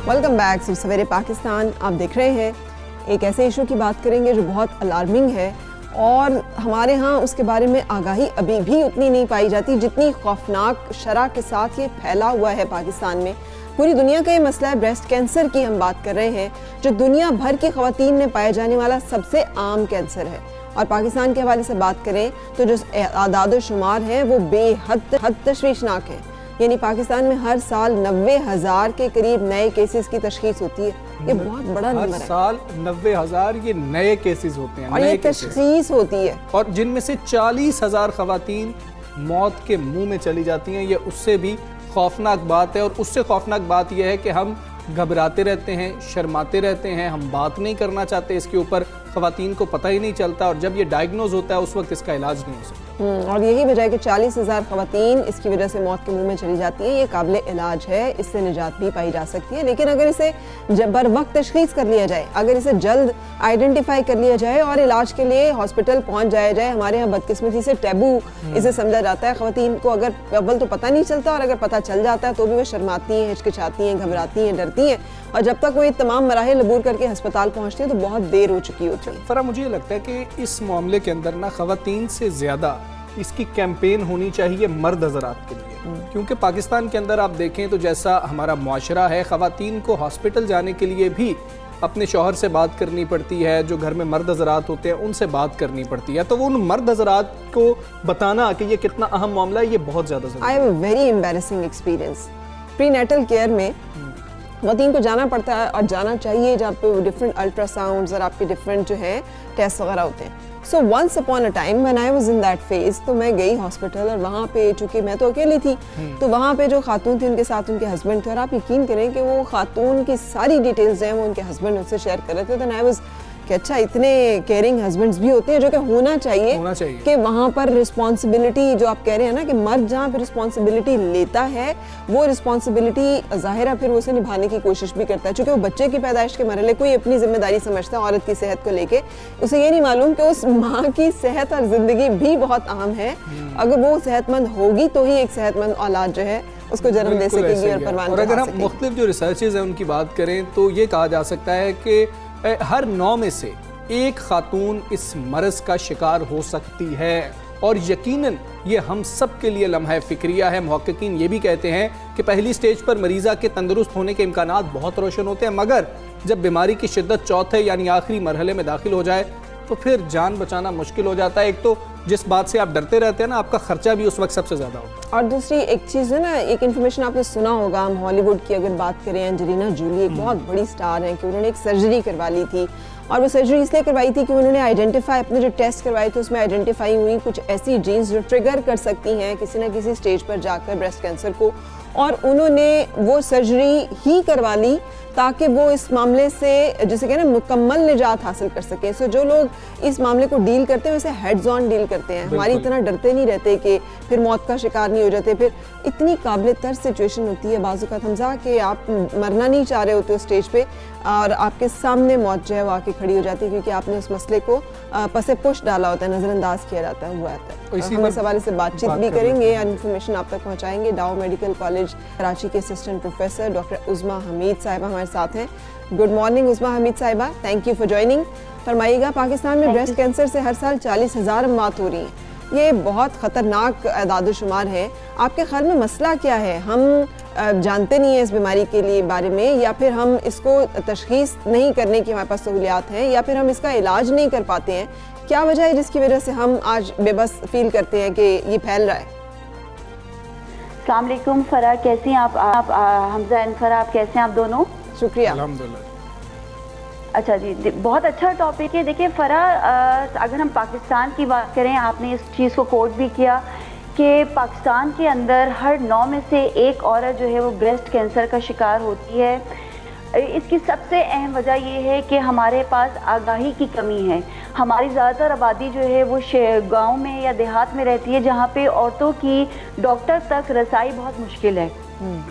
Welcome back to सवेरे पाकिस्तान। आप देख रहे हैं एक ऐसे इशू की बात करेंगे जो बहुत अलार्मिंग है और हमारे यहाँ उसके बारे में आगाही अभी भी उतनी नहीं पाई जाती जितनी खौफनाक शरह के साथ ये फैला हुआ है पाकिस्तान में। पूरी दुनिया का ये मसला है, ब्रेस्ट कैंसर की हम बात कर रहे हैं, जो दुनिया भर की ख़वातीन में पाए जाने वाला सबसे आम कैंसर है। और पाकिस्तान के हवाले से बात करें तो जो आदाद शुमार हैं वो बेहद तशवीशनाक है। यानी पाकिस्तान में हर साल 90,000 के करीब नए केसेस की तशखीस होती है। ये बहुत बड़ा नंबर है। हर साल 90,000 ये नए केसेस होते हैं और ये तशखीस होती है, और जिनमें से 40,000 खवातीन मौत के मुंह में चली जाती हैं। ये उससे भी खौफनाक बात है। और उससे खौफनाक बात यह है कि हम घबराते रहते हैं, शर्माते रहते हैं, हम बात नहीं करना चाहते इसके ऊपर, खवातीन को पता ही नहीं चलता, और जब ये डायग्नोज होता है उस वक्त इसका इलाज नहीं हो सकता। और यही वजह है कि 40,000 खवातीन इसकी वजह से मौत के मुंह में चली जाती हैं। ये काबिल इलाज है, इससे निजात भी पाई जा सकती है। लेकिन अगर इसे जब बर वक्त तशखीस कर लिया जाए, अगर इसे जल्द आइडेंटिफाई कर लिया जाए और इलाज के लिए हॉस्पिटल पहुंच जाया जाए, हमारे यहाँ बदकिस्मती से टैबू इसे समझा जाता है। खवातीन को अगर अव्वल तो पता नहीं चलता, और अगर पता चल जाता है तो भी वो शर्माती हैं, हिचकिचाती हैं, घबराती हैं, डरती हैं, और जब तक वो ये तमाम मराहिल अबूर करके अस्पताल पहुँचती है तो बहुत देर हो चुकी होती है। फरा, मुझे लगता है कि इस मामले के अंदर ना खवातीन से ज़्यादा इसकी कैंपेन होनी चाहिए मर्द हज़रात के लिए। क्योंकि पाकिस्तान के अंदर आप देखें तो जैसा हमारा मुआशरा है, खवातीन को हॉस्पिटल जाने के लिए भी अपने शौहर से बात करनी पड़ती है, जो घर में मर्द हज़रात होते हैं उनसे बात करनी पड़ती है। तो वो उन मर्द हज़रात को बताना कि ये कितना अहम मामला है, ये बहुत ज़्यादा ज़रूरी है। I have a very embarrassing experience. Prenatal care में खवातीन को जाना पड़ता है, और जाना चाहिए, जहाँ पे डिफरेंट अल्ट्रासाउंड्स और आपके डिफरेंट जो है टेस्ट वगैरह होते हैं। So once upon a time when I was in that phase, तो मैं गई हॉस्पिटल, और वहाँ पे चूँकि मैं तो अकेली थी, तो वहाँ पे जो खातून थी उनके साथ उनके हस्बैंड थे, और आप यकीन करें कि वो खातून की सारी डिटेल्स हैं वो उनके हस्बैंड उनसे शेयर कर रहे थे। तो आई वाज कि अच्छा, इतने केयरिंग हस्बैंड्स भी होते हैं, जो कि होना चाहिए कि वहाँ पर रिस्पॉन्सिबिलिटी जो आप कह रहे हैं ना, कि मर्द जहाँ पर रिस्पॉन्सिबिलिटी लेता है वो रिस्पॉन्सिबिलिटी ज़ाहिर है फिर वो उसे निभाने की कोशिश भी करता है। चूँकि वो बच्चे की पैदाइश के मरहले को ही अपनी जिम्मेदारी समझता है औरत की सेहत को लेके, उसे ये नहीं मालूम कि उस माँ की सेहत और ज़िंदगी भी बहुत अहम है। अगर वो सेहतमंद होगी तो ही एक सेहतमंद औलाद जो है उसको जन्म दे सकेगी और परवान। और अगर हम मुख्तलिफ जो रिसर्चेज हैं उनकी बात करें तो ये कहा जा सकता है कि हर 9 में से एक खातून इस मरज़ का शिकार हो सकती है, और यकीनन ये हम सब के लिए लम्हा फिक्रिया है। मुहक्किकीन ये भी कहते हैं कि पहली स्टेज पर मरीज़ा के तंदुरुस्त होने के इम्कानात बहुत रोशन होते हैं, मगर जब बीमारी की शिद्दत चौथे यानी आखिरी मरहले में दाखिल हो जाए तो फिर जान बचाना मुश्किल हो जाता है। एक तो जिस बात से आप डरते रहते हैं ना, आपका खर्चा भी उस वक्त सबसे ज़्यादा होता है। और दूसरी एक चीज़ है ना, एक इन्फॉर्मेशन आपने सुना होगा, हम हॉलीवुड की अगर बात करें, एंजेलिना जूली एक बहुत बड़ी स्टार हैं, कि उन्होंने एक सर्जरी करवा ली थी, और वो सर्जरी इसलिए करवाई थी कि उन्होंने आइडेंटिफाई, अपने जो टेस्ट करवाए थे उसमें आइडेंटिफाई हुई कुछ ऐसी जीन्स जो ट्रिगर कर सकती हैं किसी न किसी स्टेज पर जाकर ब्रेस्ट कैंसर को, और उन्होंने वो सर्जरी ही करवा ली ताकि वो इस मामले से जैसे कहना मुकम्मल निजात हासिल कर सकें। सो जो लोग इस मामले को डील करते हैं वैसे हेड्स ऑन डील करते हैं, हमारी इतना डरते नहीं रहते कि फिर मौत का शिकार नहीं हो जाते। फिर इतनी काबिल तर्स सिचुएशन होती है बाज़-औक़ात हमज़ा कि आप मरना नहीं चाह रहे होते उस स्टेज पे, और आपके सामने मौत जो है वो आके खड़ी हो जाती है, क्योंकि आपने उस मसले को पसे पुश डाला होता है, नज़रअंदाज किया जाता है, वो आता है। हम इस हवाले से बातचीत भी करेंगे, इन्फॉर्मेशन आप तक पहुँचाएंगे। डाउ मेडिकल कॉलेज कराची के assistant professor doctor Uzma Hamid Sahiba हमारे साथ हैं। Good morning Uzma Hamid Sahiba, thank you for joining. फरमाइएगा, पाकिस्तान में ब्रेस्ट कैंसर से हर साल 40,000 मौत हो रही हैं, ये बहुत ख़तरनाक आदाद शुमार है। आपके ख्याल में मसला क्या है? हम जानते नहीं हैं इस बीमारी के लिए बारे में, या फिर हम इसको तशख़ीस नहीं करने की हमारे पास सहूलियात हैं, या फिर हम इसका इलाज नहीं कर पाते हैं? क्या वजह है जिसकी वजह से हम आज बेबस फील करते हैं कि ये फैल रहा है? अस्सलाम वालेकुम फरा, कैसी हैं आप हमजा एंड फरा, आप कैसे हैं आप दोनों? शुक्रिया। अल्हम्दुलिल्लाह। अच्छा जी, बहुत अच्छा टॉपिक है। देखिए फरा, अगर हम पाकिस्तान की बात करें, आपने इस चीज़ को कोट भी किया कि पाकिस्तान के अंदर हर 9 में से एक औरत जो है वो ब्रेस्ट कैंसर का शिकार होती है। इसकी सबसे अहम वजह ये है कि हमारे पास आगाही की कमी है। हमारी ज़्यादातर आबादी जो है वो गांव में या देहात में रहती है, जहाँ पे औरतों की डॉक्टर तक रसाई बहुत मुश्किल है।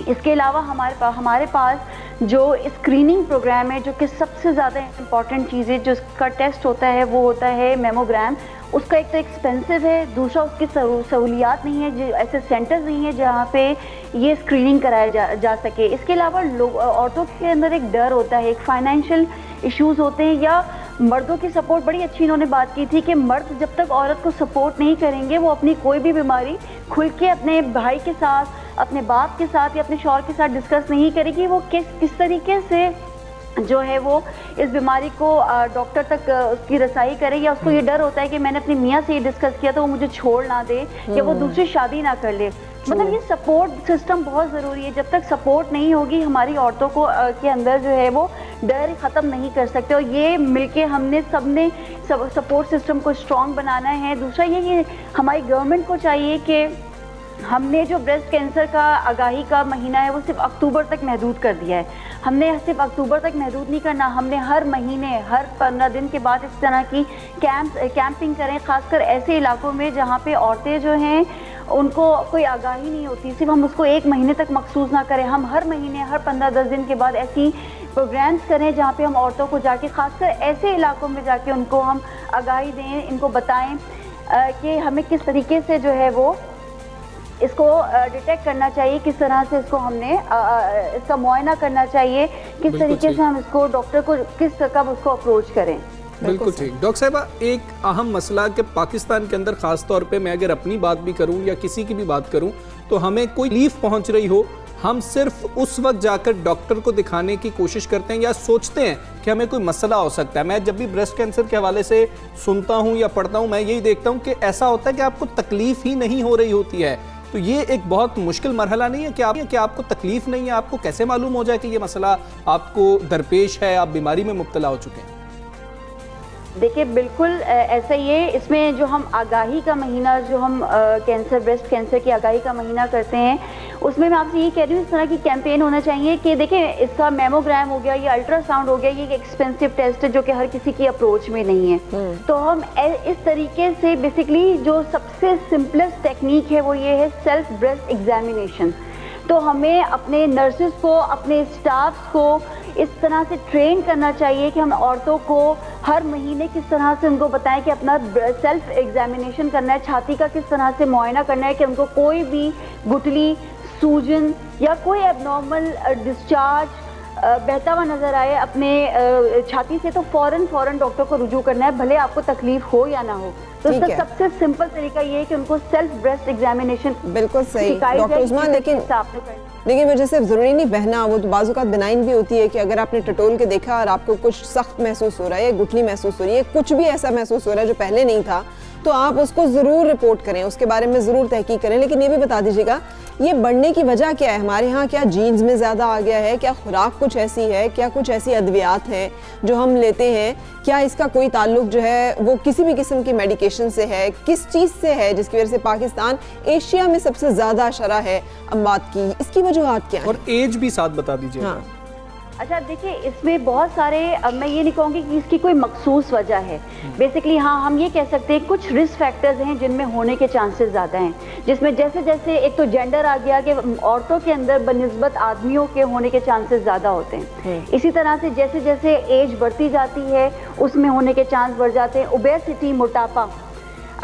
इसके अलावा हमारे पास जो स्क्रीनिंग प्रोग्राम है, जो कि सबसे ज़्यादा इम्पॉर्टेंट चीज़ है, जो इसका टेस्ट होता है वो होता है मेमोग्राम। उसका एक तो एक्सपेंसिव है, दूसरा उसकी सहूलियात नहीं है, जो ऐसे सेंटर्स नहीं है जहाँ पे ये स्क्रीनिंग कराया जा सके। इसके अलावा औरतों के अंदर एक डर होता है, एक फाइनेंशियल इश्यूज होते हैं, या मर्दों की सपोर्ट। बड़ी अच्छी इन्होंने बात की थी कि मर्द जब तक औरत को सपोर्ट नहीं करेंगे, वो अपनी कोई भी बीमारी खुल के अपने भाई के साथ, अपने बाप के साथ या अपने शौहर के साथ डिस्कस नहीं करेगी। वो किस तरीके से जो है वो इस बीमारी को डॉक्टर तक उसकी रसाई करे, या उसको ये डर होता है कि मैंने अपनी मियाँ से ये डिस्कस किया तो वो मुझे छोड़ ना दे, या वो दूसरी शादी ना कर ले। मतलब ये सपोर्ट सिस्टम बहुत ज़रूरी है। जब तक सपोर्ट नहीं होगी, हमारी औरतों को के अंदर जो है वो डर ख़त्म नहीं कर सकते। और ये मिलके हमने सबने सपोर्ट सिस्टम को स्ट्रॉन्ग बनाना है। दूसरा ये कि हमारी गवर्नमेंट को चाहिए कि हमने जो ब्रेस्ट कैंसर का आगाही का महीना है वो सिर्फ अक्टूबर तक महदूद कर दिया है। हमने सिर्फ अक्टूबर तक महदूद नहीं करना, हमने हर महीने, हर 15 दिन के बाद इस तरह की कैंपिंग करें, खासकर ऐसे इलाकों में जहाँ पे औरतें जो हैं उनको कोई आगाही नहीं होती। सिर्फ हम उसको एक महीने तक मखसूस ना करें, हम हर महीने, हर 15-10 दिन के बाद ऐसी प्रोग्राम्स करें जहाँ पे हम औरतों को जाके, खासकर ऐसे इलाकों में जाके उनको हम आगाही दें, इनको बताएं कि हमें किस तरीके से जो है वो इसको डिटेक्ट करना चाहिए, किस तरह से इसको हमने इसका मुआयना करना चाहिए, किस तरीके से हम इसको डॉक्टर को कब उसको अप्रोच करें। बिल्कुल ठीक। डॉक्टर साहिबा, एक अहम मसला कि पाकिस्तान के अंदर ख़ास तौर पे मैं अगर अपनी बात भी करूं या किसी की भी बात करूं, तो हमें कोई तकलीफ पहुंच रही हो, हम सिर्फ उस वक्त जाकर डॉक्टर को दिखाने की कोशिश करते हैं या सोचते हैं कि हमें कोई मसला हो सकता है। मैं जब भी ब्रेस्ट कैंसर के हवाले से सुनता हूँ या पढ़ता हूँ, मैं यही देखता हूँ कि ऐसा होता है कि आपको तकलीफ ही नहीं हो रही होती है। तो ये एक बहुत मुश्किल मरहला नहीं है कि आपको तकलीफ नहीं है? आपको कैसे मालूम हो जाए कि ये मसला आपको दरपेश है, आप बीमारी में मुब्तला हो चुके हैं? देखिए, बिल्कुल ऐसा ही है। इसमें जो हम आगाही का महीना, जो हम ब्रेस्ट कैंसर की आगाही का महीना करते हैं, उसमें मैं आपसे ये कह रही हूँ, इस तरह की कैंपेन होना चाहिए कि देखिए, इसका मेमोग्राम हो गया, ये अल्ट्रासाउंड हो गया, ये एक एक्सपेंसिव टेस्ट है जो कि हर किसी की अप्रोच में नहीं है। तो हम इस तरीके से बेसिकली जो सबसे सिंपलेस्ट टेक्निक है वो ये है सेल्फ ब्रेस्ट एग्जामिनेशन। तो हमें अपने नर्सेस को, अपने स्टाफ्स को इस तरह से ट्रेन करना चाहिए कि हम औरतों को हर महीने किस तरह से उनको बताएं कि अपना सेल्फ एग्जामिनेशन करना है, छाती का किस तरह से मुआयना करना है कि उनको कोई भी गुठली, सूजन या कोई एबनॉर्मल डिस्चार्ज बहता हुआ नजर आए अपने छाती से, तो फौरन डॉक्टर को रुजू करना है, भले आपको तकलीफ हो या ना हो। तो इसका सबसे सिंपल तरीका ये है कि उनको सेल्फ ब्रेस्ट एग्जामिनेशन। बिल्कुल सही डॉक्टर उस्मान, लेकिन वजह से जरूरी नहीं बहना, वो तो बाजू का बिनाइन भी होती है कि अगर आपने टटोल के देखा और आपको कुछ सख्त महसूस हो रहा है, गुठली महसूस हो रही है, कुछ भी ऐसा महसूस हो रहा है जो पहले नहीं था, तो आप उसको ज़रूर रिपोर्ट करें, उसके बारे में ज़रूर तहकीक करें। लेकिन ये भी बता दीजिएगा, ये बढ़ने की वजह क्या है? हमारे यहाँ क्या जीन्स में ज़्यादा आ गया है? क्या खुराक कुछ ऐसी है? क्या कुछ ऐसी अद्वियात हैं जो हम लेते हैं? क्या इसका कोई ताल्लुक जो है वो किसी भी किस्म की मेडिकेशन से है? किस चीज़ से है जिसकी वजह से पाकिस्तान एशिया में सबसे ज़्यादा शरह है अमवात की? इसकी वजूहात क्या है? और एज भी साथ बता दीजिए। हाँ। अच्छा, देखिए, इसमें बहुत सारे, अब मैं ये नहीं कहूँगी कि इसकी कोई मखसूस वजह है। बेसिकली हाँ, हम ये कह सकते हैं कुछ रिस्क फैक्टर्स हैं जिनमें होने के चांसेस ज़्यादा हैं, जिसमें जैसे जैसे एक तो जेंडर आ गया कि औरतों के अंदर बनिस्बत आदमियों के होने के चांसेस ज़्यादा होते हैं। इसी तरह से जैसे जैसे एज बढ़ती जाती है उसमें होने के चांस बढ़ जाते हैं। ओबेसिटी, मोटापा,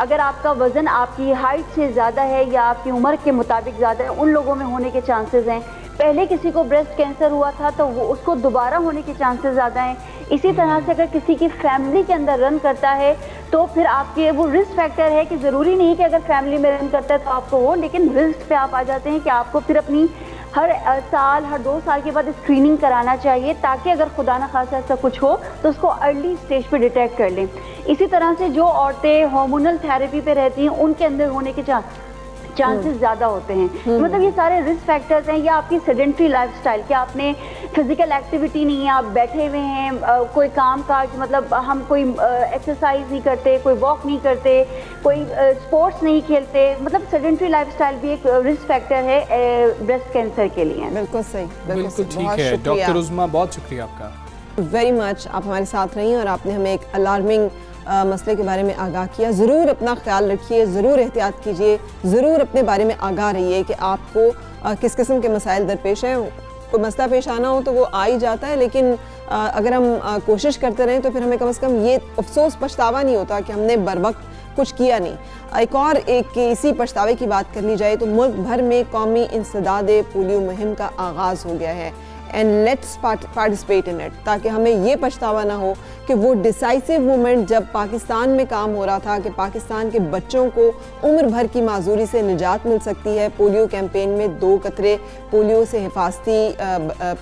अगर आपका वज़न आपकी हाइट से ज़्यादा है या आपकी उम्र के मुताबिक ज़्यादा है, उन लोगों में होने के चांसेस हैं। पहले किसी को ब्रेस्ट कैंसर हुआ था तो वो उसको दोबारा होने के चांसेस ज़्यादा हैं। इसी तरह से अगर किसी की फैमिली के अंदर रन करता है तो फिर आपके वो रिस्क फैक्टर है कि ज़रूरी नहीं कि अगर फैमिली में रन करता है तो आपको हो, लेकिन रिस्क पे आप आ जाते हैं कि आपको फिर अपनी हर साल, हर 2 साल के बाद स्क्रीनिंग कराना चाहिए, ताकि अगर खुदा न खासा ऐसा कुछ हो तो उसको अर्ली स्टेज पे डिटेक्ट कर लें। इसी तरह से जो औरतें हार्मोनल थेरेपी पे रहती हैं उनके अंदर होने के चांसेस ज़्यादा होते हैं। मतलब ये सारे रिस्क फैक्टर्स हैं। या आपकी सेडेंट्री लाइफस्टाइल, कि आपने फिजिकल एक्टिविटी नहीं है, आप बैठे हुए हैं, कोई काम काज, मतलब हम कोई एक्सरसाइज नहीं करते, कोई वॉक नहीं करते, कोई स्पोर्ट्स नहीं खेलते, मतलब सेडेंट्री लाइफस्टाइल भी एक रिस्क फैक्टर है ब्रेस्ट कैंसर के लिए। बिल्कुल सही, बिल्कुल ठीक है। डॉक्टर उज़मा, बहुत शुक्रिया आपका। वेरी मच, आप हमारे साथ रही और आपने हमें एक अलार्मिंग मसले के बारे में आगाह किया। ज़रूर अपना ख्याल रखिए, ज़रूर एहतियात कीजिए, ज़रूर अपने बारे में आगाह रहिए कि आपको किस किस्म के मसाइल दरपेश हैं। कोई मसला पेश आना हो तो वो आ ही जाता है, लेकिन अगर हम कोशिश करते रहें तो फिर हमें कम से कम ये अफसोस पछतावा नहीं होता कि हमने बर वक्त कुछ किया नहीं। एक और एक इसी पछतावे की बात कर ली जाए तो मुल्क भर में कौमी इंसदाद पोलियो मुहिम का आगाज़ हो गया है, and let's participate in it, ताकि हमें ये पछतावा ना हो कि वो डिसाइसिव मोमेंट जब पाकिस्तान में काम हो रहा था कि पाकिस्तान के बच्चों को उम्र भर की माजूरी से निजात मिल सकती है पोलियो कैंपेन में 2 कतरे पोलियो से हिफाजती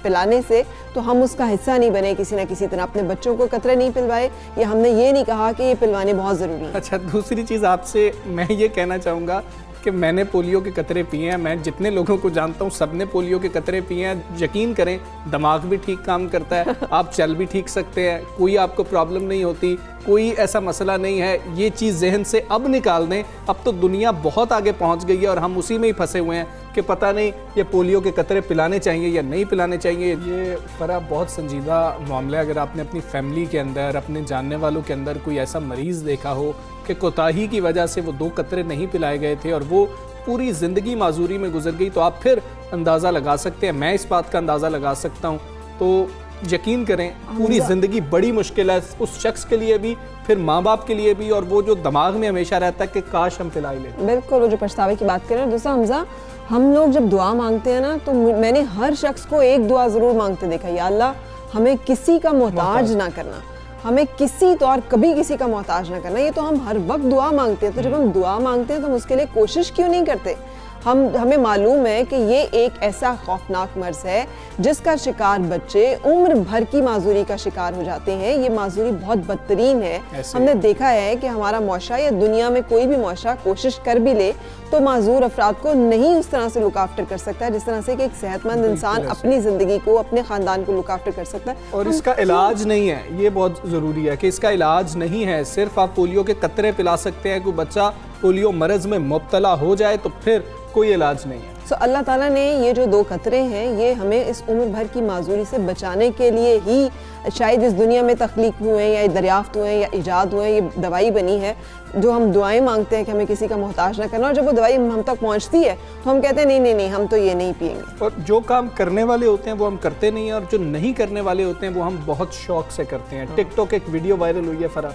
पिलाने से, तो हम उसका हिस्सा नहीं बने किसी ना किसी तरह, अपने बच्चों को कतरे नहीं पिलवाए, या हमने ये नहीं कहा कि ये पिलवाने बहुत ज़रूरी है। अच्छा, दूसरी चीज़ आपसे मैं ये कहना चाहूँगा कि मैंने पोलियो के कतरे पिए हैं, मैं जितने लोगों को जानता हूँ सब ने पोलियो के कतरे पिए हैं। यकीन करें दिमाग भी ठीक काम करता है, आप चल भी ठीक सकते हैं, कोई आपको प्रॉब्लम नहीं होती, कोई ऐसा मसला नहीं है। ये चीज़ जहन से अब निकाल दें। अब तो दुनिया बहुत आगे पहुँच गई है और हम उसी में ही फंसे हुए हैं कि पता नहीं ये पोलियो के कतरे पिलाने चाहिए या नहीं पिलाने चाहिए। ये फरा बहुत संजीदा मामला है। अगर आपने अपनी फैमिली के अंदर, अपने जानने वालों के अंदर कोई ऐसा मरीज़ देखा हो कि कोताही की वजह से वो 2 कतरे नहीं पिलाए गए थे और वो पूरी ज़िंदगी माजूरी में गुजर गई, तो आप फिर अंदाज़ा लगा सकते हैं, मैं इस बात का अंदाज़ा लगा सकता हूँ। तो यकीन करें पूरी ज़िंदगी बड़ी मुश्किल है उस शख्स के लिए भी, फिर माँ बाप के लिए भी, और वो जो दिमाग में हमेशा रहता है कि काश हम पिला लें। बिल्कुल, वो जो पछतावे की बात करें दूसरा हमजा, हम लोग जब दुआ मांगते हैं ना तो मैंने हर शख्स को एक दुआ ज़रूर मांगते देखा, या अल्लाह हमें किसी का मोहताज ना करना, हमें किसी तौर कभी किसी का मोहताज ना करना। ये तो हम हर वक्त दुआ मांगते हैं, तो जब हम दुआ मांगते हैं तो हम उसके लिए कोशिश क्यों नहीं करते? हमें मालूम है कि ये एक ऐसा खौफनाक मर्ज है जिसका शिकार बच्चे उम्र भर की माजूरी का शिकार हो जाते हैं। ये माजूरी बहुत बदतरीन है। हमने देखा है कि हमारा मुआशरा या दुनिया में कोई भी मुआशरा कोशिश कर भी ले तो माजूर अफराद को नहीं उस तरह से लुक आफ्टर कर सकता है जिस तरह से कि एक सेहतमंद इंसान अपनी ज़िंदगी को, अपने ख़ानदान को लुक आफ्टर कर सकता है। और इसका इलाज नहीं है, ये बहुत ज़रूरी है कि इसका इलाज नहीं है। सिर्फ आप पोलियो के कतरे पिला सकते हैं। कोई बच्चा पोलियो मरज़ में मुब्तला हो जाए तो फिर कोई इलाज नहीं है। सो अल्लाह ताला ने ये जो 2 कतरे हैं ये हमें इस उम्र भर की माजूरी से बचाने के लिए ही शायद इस दुनिया में तख्लीक हुए हैं या दरियाफ्त हुए हैं या ईजाद हुए हैं। ये दवाई बनी है जो हम दुआएं मांगते हैं कि हमें किसी का मोहताज ना करना, और जब वो दवाई हम तक पहुंचती है तो हम कहते हैं नहीं नहीं नहीं हम तो ये नहीं पिएंगे। और जो काम करने वाले होते हैं वो हम करते नहीं हैं, और जो नहीं करने वाले होते हैं वो हम बहुत शौक से करते हैं। टिकटॉक एक वीडियो वायरल हुई है फरा,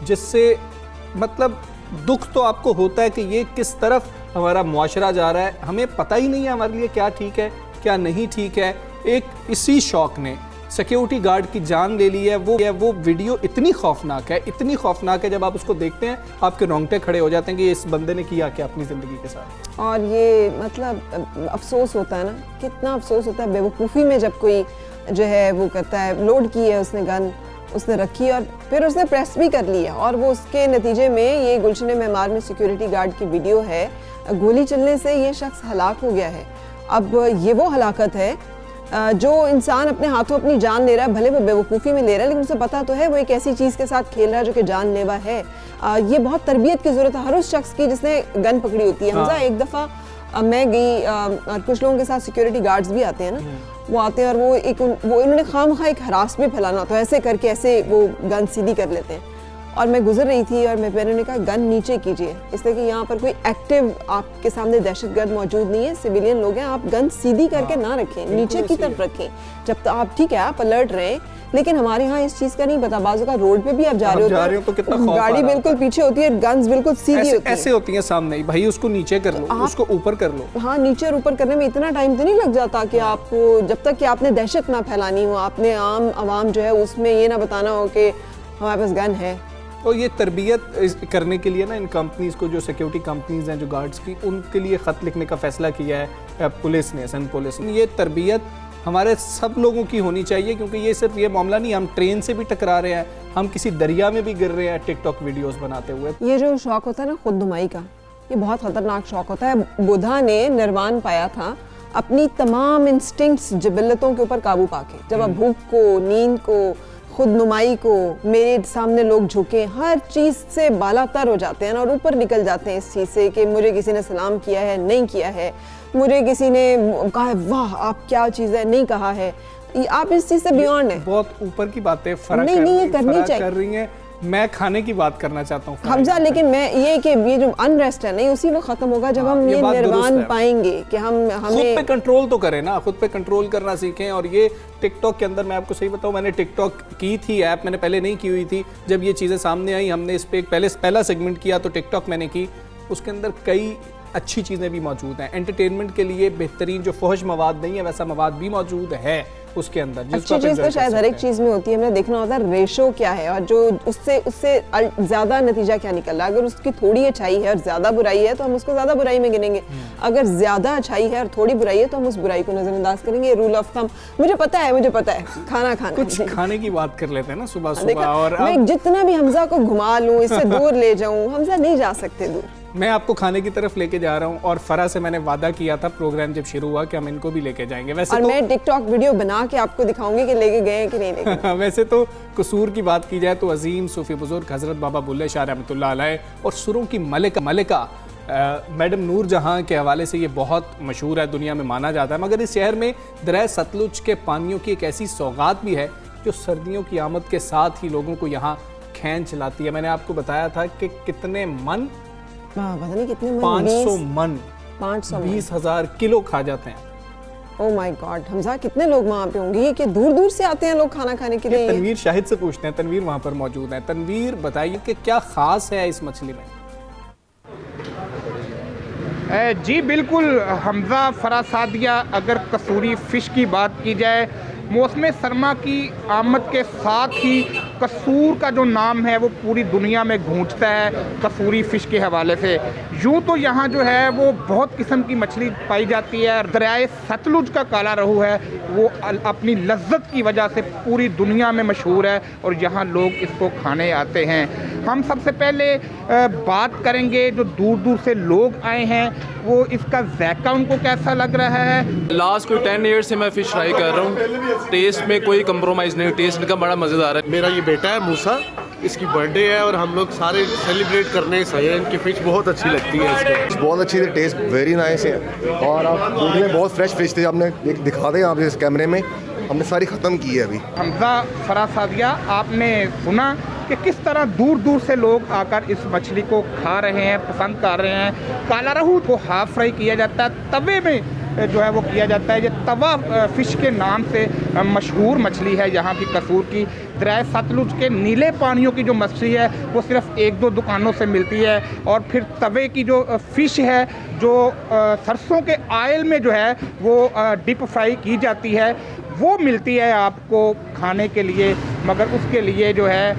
जिससे मतलब दुख तो आपको होता है कि ये किस तरफ हमारा मुआशरा जा रहा है, हमें पता ही नहीं है हमारे लिए क्या ठीक है क्या नहीं ठीक है। एक इसी शौक ने सिक्योरिटी गार्ड की जान ले ली है। वो वीडियो इतनी खौफनाक है, इतनी खौफनाक है, जब आप उसको देखते हैं आपके रोंगटे खड़े हो जाते हैं कि इस बंदे ने किया क्या अपनी ज़िंदगी के साथ। और ये मतलब अफसोस होता है ना, कितना अफसोस होता है बेवकूफ़ी में जब कोई जो है वो करता है, लोड की है उसने गन, उसने रखी और फिर उसने प्रेस भी कर लिया, और वो उसके नतीजे में ये गुलशन मेमार में सिक्योरिटी गार्ड की वीडियो है, गोली चलने से ये शख्स हलाक हो गया है। अब ये वो हलाकत है जो इंसान अपने हाथों अपनी जान ले रहा है, भले वो बेवकूफ़ी में ले रहा है लेकिन उसे पता तो है वो एक ऐसी चीज़ के साथ खेल रहा है जो कि जानलेवा है। ये बहुत तरबियत की ज़रूरत है हर उस शख्स की जिसने गन पकड़ी होती है। हमजा एक दफ़ा मैं गई और कुछ लोगों के साथ सिक्योरिटी गार्ड्स भी आते हैं ना, वो आते हैं और वो इन्होंने खामखा एक हरास में फैलाना, तो ऐसे करके ऐसे वो गन सीधी कर लेते हैं। और मैं गुजर रही थी और मैंने ने कहा गन नीचे कीजिए, इसलिए कि यहाँ पर कोई एक्टिव आपके सामने दहशतगर्द मौजूद नहीं है, सिविलियन लोग हैं, आप गन सीधी करके ना रखें, नीचे की तरफ रखें। जब तक आप ठीक है आप अलर्ट रहें, लेकिन हमारे यहाँ इस चीज़ का नहीं पता। बाजू का रोड पे भी आप जा रहे हो तो कितना गाड़ी बिल्कुल पीछे होती है, गन्स बिल्कुल सीधी होती है, ऐसे होती हैं सामने, भाई उसको नीचे कर लो, उसको ऊपर कर लो। हाँ, नीचे और ऊपर करने में इतना टाइम तो नहीं लग जाता कि आपको, जब तक कि आपने दहशत ना फैलानी हो, आपने आम आवाम जो है उसमें ये ना बताना हो कि हमारे पास गन है। और ये तरबियत करने के लिए ना इन कंपनीज़ को, जो सिक्योरिटी कंपनीज़ हैं जो गार्ड्स की, उनके लिए ख़त लिखने का फ़ैसला किया है पुलिस ने, सन पुलिस ने। ये तरबियत हमारे सब लोगों की होनी चाहिए, क्योंकि ये सिर्फ ये मामला नहीं, हम ट्रेन से भी टकरा रहे हैं, हम किसी दरिया में भी गिर रहे हैं टिकटॉक वीडियोस बनाते हुए। ये जो शौक़ होता है ना खुदनुमाई का, ये बहुत ख़तरनाक शौक़ होता है। बुद्धा ने निर्वाण पाया था अपनी तमाम इंस्टिंक्ट्स, जिबिलतों के ऊपर काबू पाके। जब आप भूख को, नींद को, खुदनुमाई को, मेरे सामने लोग झुके, हर चीज़ से बालातर हो जाते हैं और ऊपर निकल जाते हैं इस चीज़ से कि मुझे किसी ने सलाम किया है, नहीं किया है, मुझे किसी ने कहा है वाह आप क्या चीज़ है, नहीं कहा है, आप इस चीज़ से बियॉन्ड है। बहुत ऊपर की बातें नहीं ये करनी चाहिए कर रही हैं। मैं खाने की बात करना चाहता हूँ हमजा, लेकिन मैं ये कि ये जो अनरेस्ट है नहीं, उसी वक्त खत्म होगा जब हम ये ये बात दुरुस्त निर्वाण है। पाएंगे कि खुद हमें पे कंट्रोल तो करें ना, खुद पे कंट्रोल करना सीखें। और ये टिकटॉक के अंदर मैं आपको सही बताऊं, मैंने टिकटॉक की थी ऐप, मैंने पहले नहीं की हुई थी। जब ये चीज़ें सामने आई, हमने इस पे पहला सेगमेंट किया तो टिकटॉक मैंने की। उसके अंदर कई अच्छी चीज़ें भी मौजूद हैं। एंटरटेनमेंट के लिए बेहतरीन जो फहश मवाद नहीं है वैसा मवाद भी मौजूद है उसके अंदर। अच्छी चीज़ तो शायद हर एक चीज़ में होती है, हमने देखना होता है रेशो क्या है और जो उससे ज़्यादा नतीजा क्या निकल रहा है। अगर उसकी थोड़ी अच्छाई है और ज़्यादा बुराई है तो हम उसको ज़्यादा बुराई में गिनेंगे, अगर ज़्यादा अच्छाई है और थोड़ी बुराई है तो हम उस बुराई को नज़रअंदाज करेंगे। रूल ऑफ थंब मुझे पता है खाना खाना कुछ खाने की बात कर लेते हैं ना सुबह सुबह। देखा, और मैं जितना भी हमजा को घुमा लूँ, इससे दूर ले जाऊँ, हमजा नहीं जा सकते दूर। मैं आपको खाने की तरफ लेके जा रहा हूँ और फरा से मैंने वादा किया था प्रोग्राम जब शुरू हुआ कि हम इनको भी लेके जाएंगे। वैसे और तो मैं टिकटॉक वीडियो बना के आपको दिखाऊंगी कि लेके गए हैं कि नहीं लेके गए। वैसे तो कसूर की बात की जाए तो अजीम सूफी बुजुर्ग हजरत बाबा बुल्ले शाह रहमतुल्लाह अलैह और सुरों की मलिका मैडम नूर जहाँ के हवाले से ये बहुत मशहूर है, दुनिया में माना जाता है। मगर इस शहर में दरिया सतलुज के पानियों की एक ऐसी सौगात भी है जो सर्दियों की आमद के साथ ही लोगों को यहाँ खींच लाती है। मैंने आपको बताया था कि कितने मन, पता नहीं कितने मन, 500 मन, 500 20,000 किलो खा जाते हैं। ओह माय गॉड, हमजा कितने लोग वहाँ पे होंगे? ये कि दूर दूर से आते हैं लोग खाना खाने के लिए। तनवीर शाहिद से पूछते हैं, तनवीर वहाँ पर मौजूद है। तनवीर बताइए कि क्या खास है इस मछली में? जी बिल्कुल हमजा, फरा सादिया, अगर कसूरी फ़िश की बात की जाए, मौसम सरमा की आमद के साथ ही कसूर का जो नाम है वो पूरी दुनिया में गूंजता है कसूरी फ़िश के हवाले से। यूँ तो यहाँ जो है वो बहुत किस्म की मछली पाई जाती है। दरियाए सतलुज का काला रहू है वो अपनी लज्जत की वजह से पूरी दुनिया में मशहूर है और यहाँ लोग इसको खाने आते हैं। हम सबसे पहले बात करेंगे जो दूर दूर से लोग आए हैं वो इसका जायका उनको कैसा लग रहा है। लास्ट कोई 10 ईयर्स से मैं फ़िश फ्राई कर रहा हूँ, टेस्ट में कोई कंप्रोमाइज़ नहीं, टेस्ट इनका बड़ा मज़ेदार है। मेरा ये बेटा है मूसा, इसकी बर्थडे है और हम लोग सारे सेलिब्रेट करने ही सही है। इनकी फ़िश बहुत अच्छी लगती है, इसको बहुत अच्छी थी, टेस्ट वेरी नाइस है। और आप देखने में बहुत फ्रेश फिश थी, आपने दिखा दें आप इस कैमरे में, हमने सारी ख़त्म की है अभी। हमजा, फरा सादिया, आपने सुना कि किस तरह दूर दूर से लोग आकर इस मछली को खा रहे हैं, पसंद कर रहे हैं। काला रहू को हाफ फ्राई किया जाता है, तवे में जो है वो किया जाता है। ये तवा फ़िश के नाम से मशहूर मछली है यहाँ की कसूर की। दरिया सतलुज के नीले पानियों की जो मछली है वो सिर्फ 1-2 दुकानों से मिलती है। और फिर तवे की जो फ़िश है जो सरसों के ऑयल में जो है वो डीप फ्राई की जाती है वो मिलती है आपको खाने के लिए। मगर उसके लिए जो है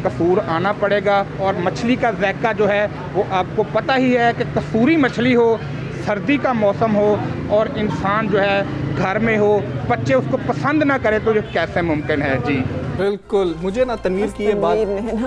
कसूर आना पड़ेगा। और मछली का जायका जो है वो आपको पता ही है कि कसूरी मछली हो, सर्दी का मौसम हो और इंसान जो है घर में हो, बच्चे उसको पसंद ना करें तो ये कैसे मुमकिन है। जी बिल्कुल, मुझे ना तनवीर की ये बात,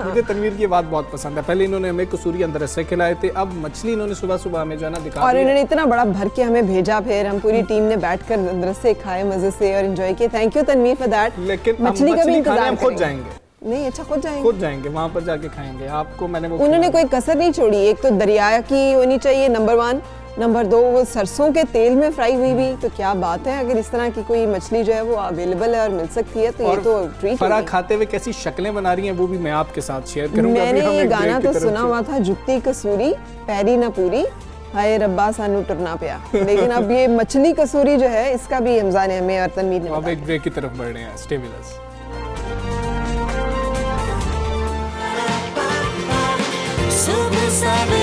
मुझे तनवीर की ये बात बहुत पसंद है। पहले इन्होंने हमें कसूरी अंदर से खिलाए थे, अब मछली इन्होंने सुबह सुबह हमें जो है ना दिखा और इन्होंने इतना बड़ा भर के हमें भेजा, फिर हम पूरी टीम ने बैठकर रस्से खाए मजे से और एंजॉय किए। Thank you Tanveer for that. लेकिन मछली का भी इंतजाम खुद जाएंगे। नहीं, अच्छा खुद जाएंगे वहाँ पर जाके खाएंगे। आपको मैंने वो उन्होंने कोई कसर नहीं छोड़ी। एक तो दरिया की होनी चाहिए नंबर 1, नंबर 2 वो सरसों के तेल में फ्राई हुई भी, तो क्या बात है। अगर इस तरह की कोई मछली जो है वो अवेलेबल है और मिल सकती है तो ये तो ट्रीट। फरा खाते हुए कैसी शक्लें बना रही हैं वो भी मैं आपके साथ शेयर करूंगा। मैंने ये गाना तो सुना हुआ था, जुत्ती कसूरी पैरी ना पूरी, हाय रब्बा सानू टुरना पिया। लेकिन अब ये मछली कसूरी जो है इसका भी हमजा ने हमें और तनवीर ने अब एक ब्रेक की तरफ बढ़ रहे हैं। Stay with us. सुबह 7